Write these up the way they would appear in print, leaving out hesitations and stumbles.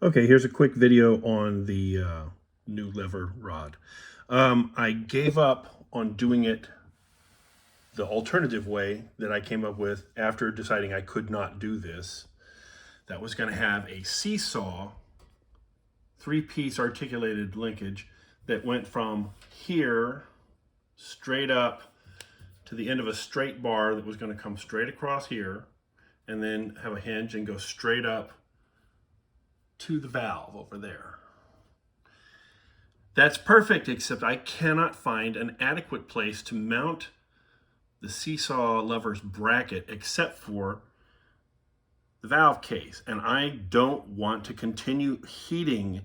Okay, here's a quick video on the new lever rod. I gave up on doing it the alternative way that I came up with after deciding I could not do this. That was going to have a seesaw, three-piece articulated linkage that went from here straight up to the end of a straight bar that was going to come straight across here and then have a hinge and go straight up to the valve over there. That's perfect, except I cannot find an adequate place to mount the seesaw lever's bracket except for the valve case. And I don't want to continue heating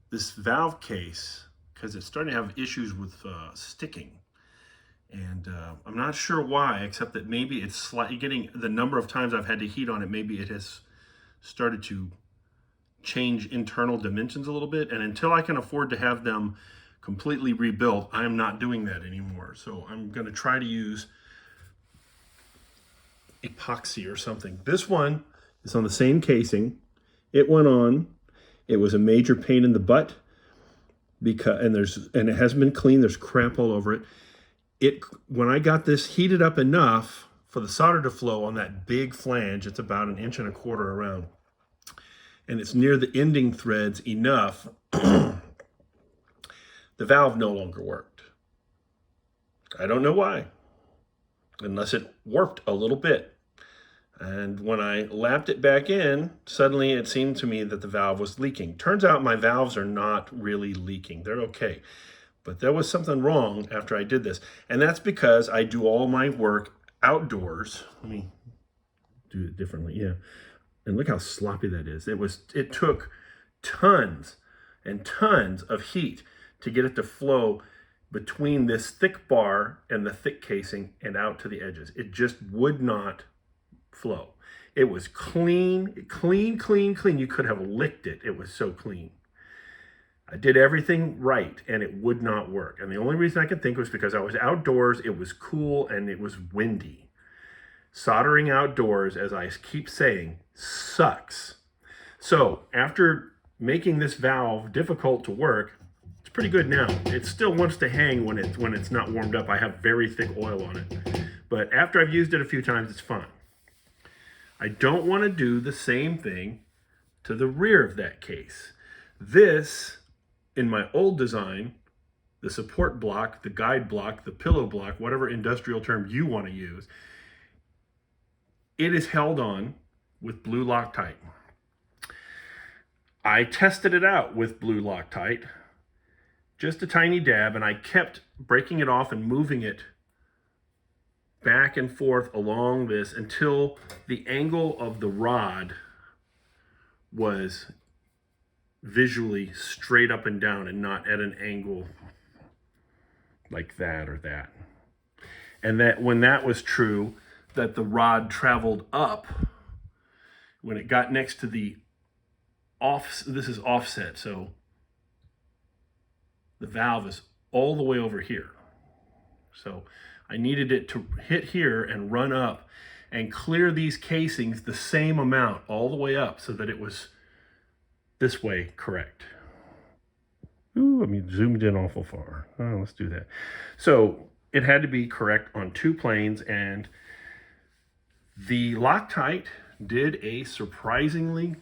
this valve case because it's starting to have issues with sticking. And I'm not sure why, except that maybe it's slightly getting the number of times I've had to heat on it, maybe it has started to change internal dimensions a little bit. And until I can afford to have them completely rebuilt, I'm not doing that anymore. So I'm going to try to use epoxy or something. This one is on the same casing. It went on. It was a major pain in the butt because and it hasn't been cleaned. There's crap all over it. When I got this heated up enough for the solder to flow on that big flange, it's about 1.25 inches around, and it's near the ending threads enough, the valve no longer worked. I don't know why, unless it warped a little bit. And when I lapped it back in, suddenly it seemed to me that the valve was leaking. Turns out my valves are not really leaking. They're okay. But there was something wrong after I did this. And that's because I do all my work outdoors. Let me do it differently. Yeah. And look how sloppy that is. It took tons and tons of heat to get it to flow between this thick bar and the thick casing and out to the edges. It just would not flow. It was clean, clean, clean, clean. You could have licked it. It was so clean. I did everything right and it would not work. And the only reason I could think was because I was outdoors, it was cool, and it was windy. Soldering outdoors, as I keep saying, sucks. So after making this valve difficult to work, it's pretty good now. It still wants to hang when it's not warmed up. I have very thick oil on it. But after I've used it a few times, it's fine. I don't want to do the same thing to the rear of that case. This, in my old design, the support block, the guide block, the pillow block, whatever industrial term you want to use, it is held on with blue Loctite. I tested it out with blue Loctite, just a tiny dab, and I kept breaking it off and moving it back and forth along this until the angle of the rod was visually straight up and down and not at an angle like that or that. And that when that was true, that the rod traveled up when it got next to the this is offset, so the valve is all the way over here. So I needed it to hit here and run up and clear these casings the same amount all the way up so that it was this way correct. Ooh, I mean, zoomed in awful far. Oh, let's do that. So it had to be correct on two planes, and the Loctite did a surprisingly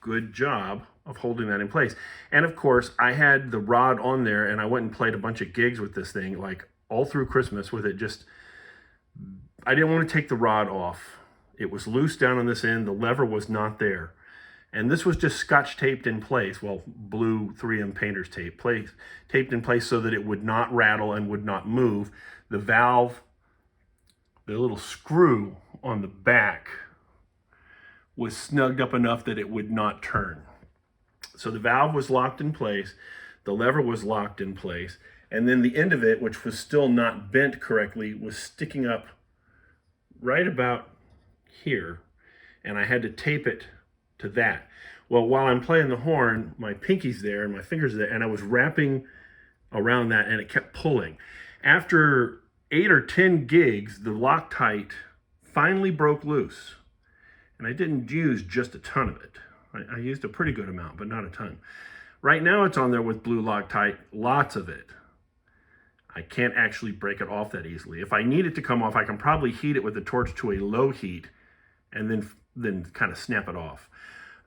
good job of holding that in place. And of course, I had the rod on there, and I went and played a bunch of gigs with this thing, like all through Christmas with it. I didn't want to take the rod off. It was loose down on this end. The lever was not there. And this was just scotch taped in place. Well, blue 3M painter's tape, taped in place so that it would not rattle and would not move. The valve, the little screw on the back, was snugged up enough that it would not turn. So the valve was locked in place. The lever was locked in place. And then the end of it, which was still not bent correctly, was sticking up right about here. And I had to tape it to that. Well, while I'm playing the horn, my pinky's there and my fingers are there, and I was wrapping around that, and it kept pulling. After 8 or 10 gigs, the Loctite finally broke loose. And I didn't use just a ton of it. I used a pretty good amount, but not a ton. Right now it's on there with blue Loctite, lots of it. I can't actually break it off that easily. If I need it to come off, I can probably heat it with a torch to a low heat and then kind of snap it off.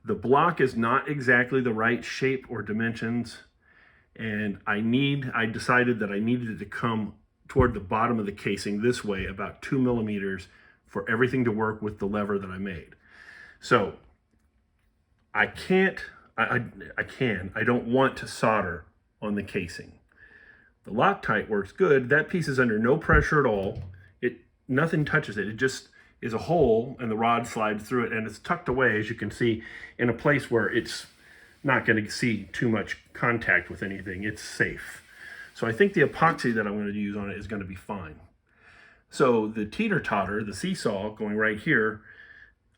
The block is not exactly the right shape or dimensions, and I decided that I needed it to come toward the bottom of the casing this way, about 2 millimeters, for everything to work with the lever that I made. So I don't want to solder on the casing. The Loctite works good. That piece is under no pressure at all. Nothing touches it. It just is a hole and the rod slides through it, and it's tucked away, as you can see, in a place where it's not going to see too much contact with anything. It's safe. So I think the epoxy that I'm going to use on it is going to be fine. So the teeter-totter, the seesaw going right here,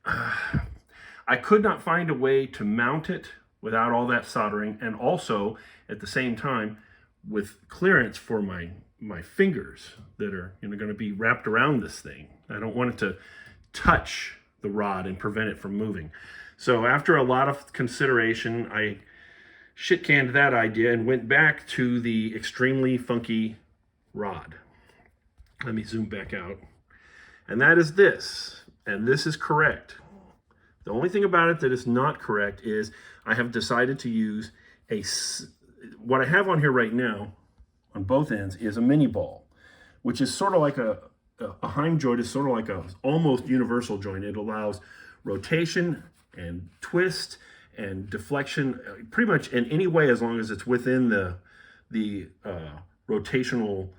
I could not find a way to mount it without all that soldering, and also at the same time with clearance for my fingers that are going to be wrapped around this thing. I don't want it to touch the rod and prevent it from moving. So after a lot of consideration, I shit-canned that idea and went back to the extremely funky rod. Let me zoom back out. And that is this, and this is correct. The only thing about it that is not correct is I have decided to use what I have on here right now on both ends is a mini ball, which is sort of like a Heim joint is sort of like a almost universal joint. It allows rotation and twist and deflection pretty much in any way, as long as it's within the rotational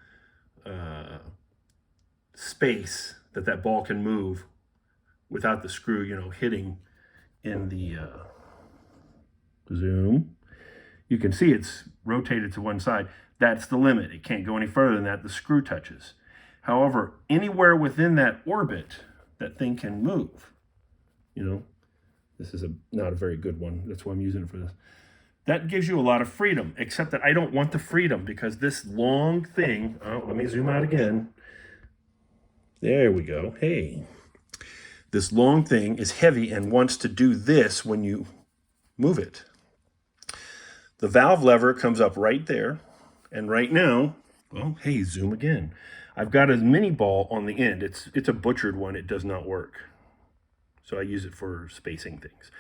space that ball can move without the screw, hitting in the zoom. You can see it's rotated to one side. That's the limit. It can't go any further than that. The screw touches. However, anywhere within that orbit, that thing can move. This is not a very good one. That's why I'm using it for this. That gives you a lot of freedom, except that I don't want the freedom because this long thing, let me zoom out again. There we go. Hey. This long thing is heavy and wants to do this when you move it. The valve lever comes up right there. And right now, well, hey, zoom again. I've got a mini ball on the end. It's a butchered one. It does not work. So I use it for spacing things.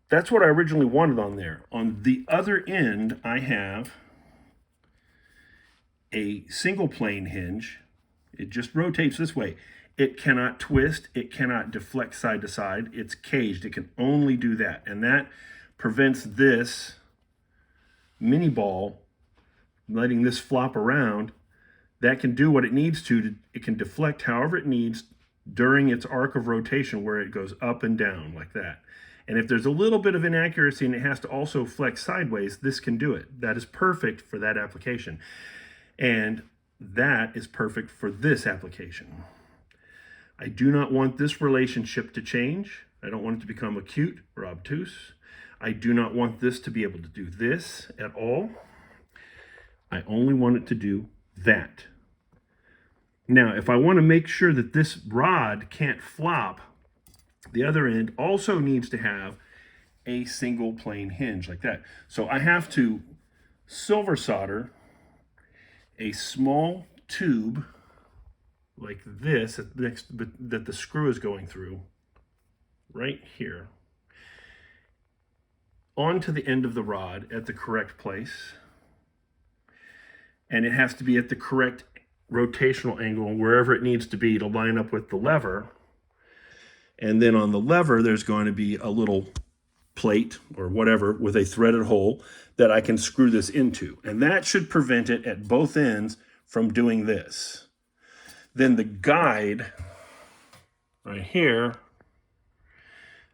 That's what I originally wanted on there. On the other end, I have a single plane hinge. It just rotates this way. It cannot twist. It cannot deflect side to side. It's caged. It can only do that. And that prevents this mini ball letting this flop around. That can do what it needs to. It can deflect however it needs during its arc of rotation, where it goes up and down like that. And if there's a little bit of inaccuracy and it has to also flex sideways, this can do it. That is perfect for that application. And that is perfect for this application. I do not want this relationship to change. I don't want it to become acute or obtuse. I do not want this to be able to do this at all. I only want it to do that. Now, if I want to make sure that this rod can't flop, the other end also needs to have a single plane hinge like that. So I have to silver solder a small tube like this that the screw is going through right here onto the end of the rod at the correct place. And it has to be at the correct rotational angle wherever it needs to be to line up with the lever. And then on the lever, there's going to be a little plate or whatever with a threaded hole that I can screw this into. And that should prevent it at both ends from doing this. Then the guide right here,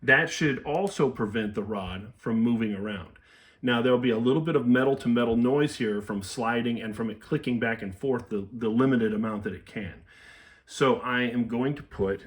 that should also prevent the rod from moving around. Now, there'll be a little bit of metal-to-metal noise here from sliding and from it clicking back and forth the limited amount that it can. So I am going to put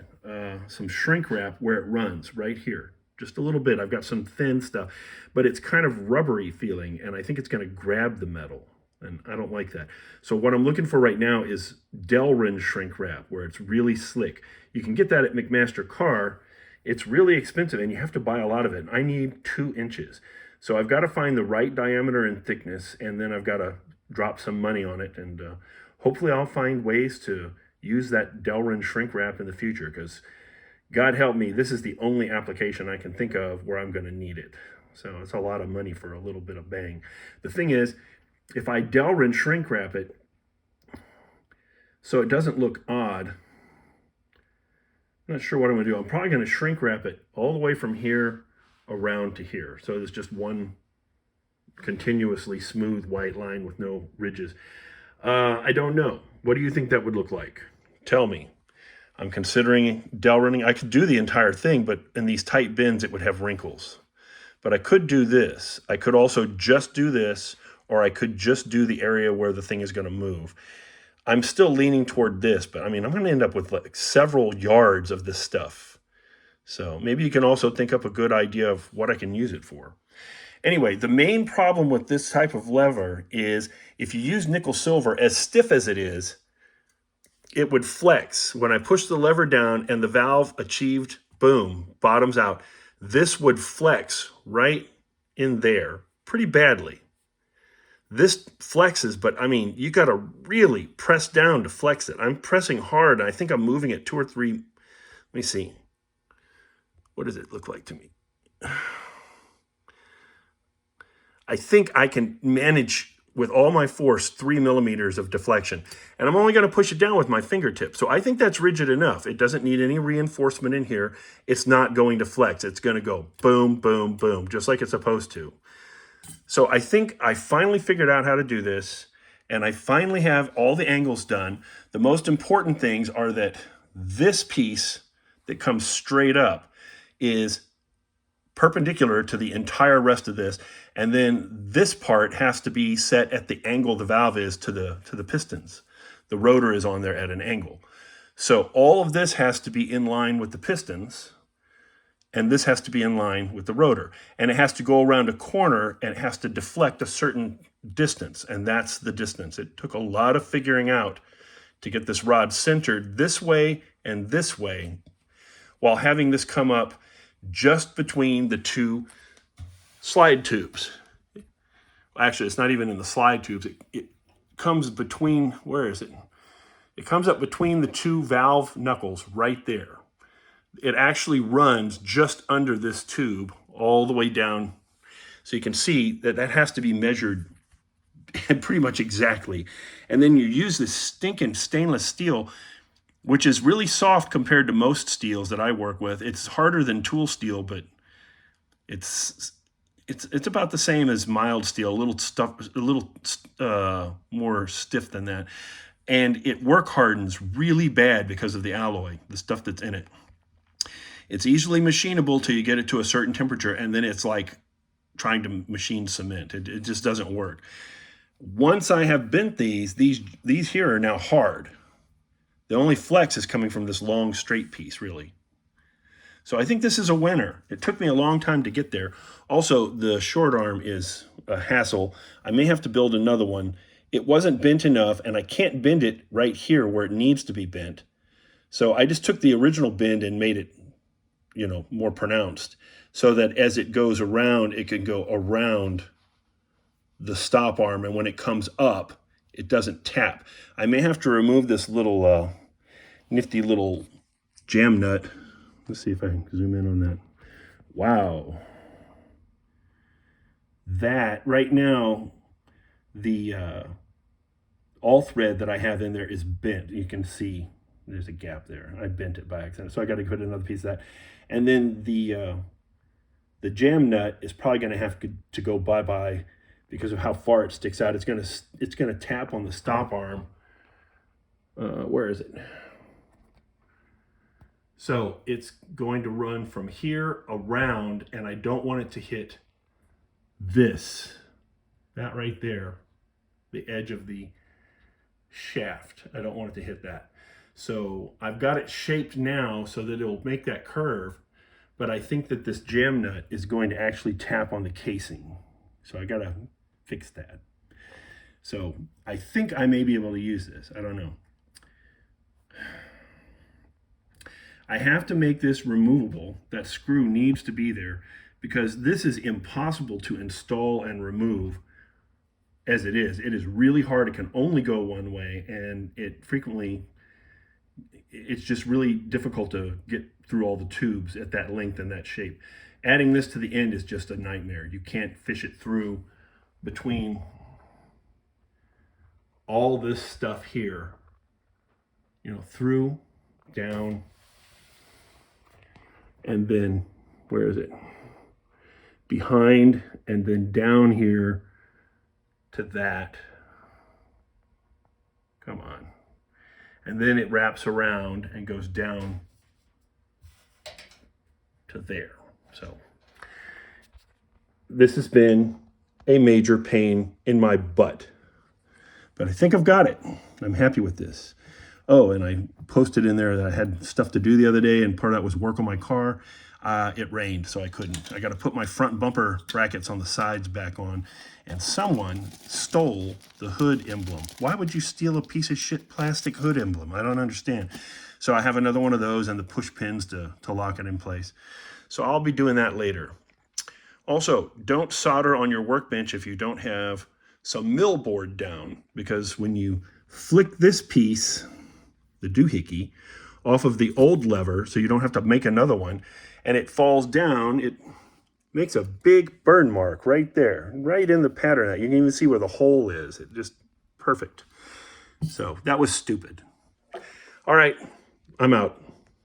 some shrink wrap where it runs, right here. Just a little bit. I've got some thin stuff, but it's kind of rubbery feeling, and I think it's going to grab the metal, and I don't like that. So what I'm looking for right now is Delrin shrink wrap, where it's really slick. You can get that at McMaster-Carr, it's really expensive and you have to buy a lot of it. I need 2 inches. So I've got to find the right diameter and thickness, and then I've got to drop some money on it. And hopefully I'll find ways to use that Delrin shrink wrap in the future, because God help me, this is the only application I can think of where I'm going to need it. So it's a lot of money for a little bit of bang. The thing is, if I Delrin shrink wrap it so it doesn't look odd, I'm not sure what I'm going to do. I'm probably going to shrink wrap it all the way from here around to here. So there's just one continuously smooth white line with no ridges. I don't know. What do you think that would look like? Tell me. I'm considering Delrining. I could do the entire thing, but in these tight bins, it would have wrinkles. But I could do this. I could also just do this, or I could just do the area where the thing is going to move. I'm still leaning toward this, but I mean, I'm going to end up with like several yards of this stuff. So maybe you can also think up a good idea of what I can use it for. Anyway, the main problem with this type of lever is if you use nickel silver, as stiff as it is, it would flex. When I push the lever down and the valve achieved, boom, bottoms out, this would flex right in there pretty badly. This flexes, but I mean, you got to really press down to flex it. I'm pressing hard, and I think I'm moving it 2 or 3. Let me see. What does it look like to me? I think I can manage with all my force 3 millimeters of deflection, and I'm only going to push it down with my fingertip. So I think that's rigid enough. It doesn't need any reinforcement in here. It's not going to flex. It's going to go boom, boom, boom, just like it's supposed to. So I think I finally figured out how to do this, and I finally have all the angles done. The most important things are that this piece that comes straight up is perpendicular to the entire rest of this, and then this part has to be set at the angle the valve is to the pistons. The rotor is on there at an angle. So all of this has to be in line with the pistons, and this has to be in line with the rotor. And it has to go around a corner, and it has to deflect a certain distance, and that's the distance. It took a lot of figuring out to get this rod centered this way and this way, while having this come up just between the 2 slide tubes. Actually, it's not even in the slide tubes. It comes between, where is it? It comes up between the 2 valve knuckles right there. It actually runs just under this tube all the way down. So you can see that that has to be measured pretty much exactly. And then you use this stinking stainless steel, which is really soft compared to most steels that I work with. It's harder than tool steel, but it's about the same as mild steel, a little more stiff than that. And it work hardens really bad because of the alloy, the stuff that's in it. It's easily machinable till you get it to a certain temperature, and then it's like trying to machine cement. It just doesn't work. Once I have bent these here are now hard. The only flex is coming from this long straight piece, really. So I think this is a winner. It took me a long time to get there. Also, the short arm is a hassle. I may have to build another one. It wasn't bent enough, and I can't bend it right here where it needs to be bent. So I just took the original bend and made it, more pronounced, so that as it goes around, it can go around the stop arm, and when it comes up, it doesn't tap. I may have to remove this little nifty little jam nut. Let's see if I can zoom in on that. Wow. That, right now, the all thread that I have in there is bent. You can see there's a gap there. I bent it by accident, so I got to put another piece of that. And then the jam nut is probably going to have to go bye-bye because of how far it sticks out. It's gonna tap on the stop arm. Where is it? So it's going to run from here around, and I don't want it to hit that right there, the edge of the shaft. I don't want it to hit that. So I've got it shaped now so that it'll make that curve, but I think that this jam nut is going to actually tap on the casing. So I gotta fix that. So I think I may be able to use this. I don't know. I have to make this removable. That screw needs to be there because this is impossible to install and remove as it is. It is really hard. It can only go one way, and it's just really difficult to get through all the tubes at that length and that shape. Adding this to the end is just a nightmare. You can't fish it through between all this stuff here, through, down, and then, where is it? Behind, and then down here to that. Come on. And then it wraps around and goes down to there. So this has been a major pain in my butt, but I think I've got it. I'm happy with this. Oh, and I posted in there that I had stuff to do the other day, and part of that was work on my car. It rained, so I couldn't. I got to put my front bumper brackets on the sides back on, and someone stole the hood emblem. Why would you steal a piece of shit plastic hood emblem? I don't understand. So I have another one of those and the push pins to lock it in place. So I'll be doing that later. Also, don't solder on your workbench if you don't have some mill board down, because when you flick this piece, the doohickey, off of the old lever, so you don't have to make another one, and it falls down, it makes a big burn mark right there, right in the pattern. You can even see where the hole is. It just perfect. So that was stupid. All right, I'm out.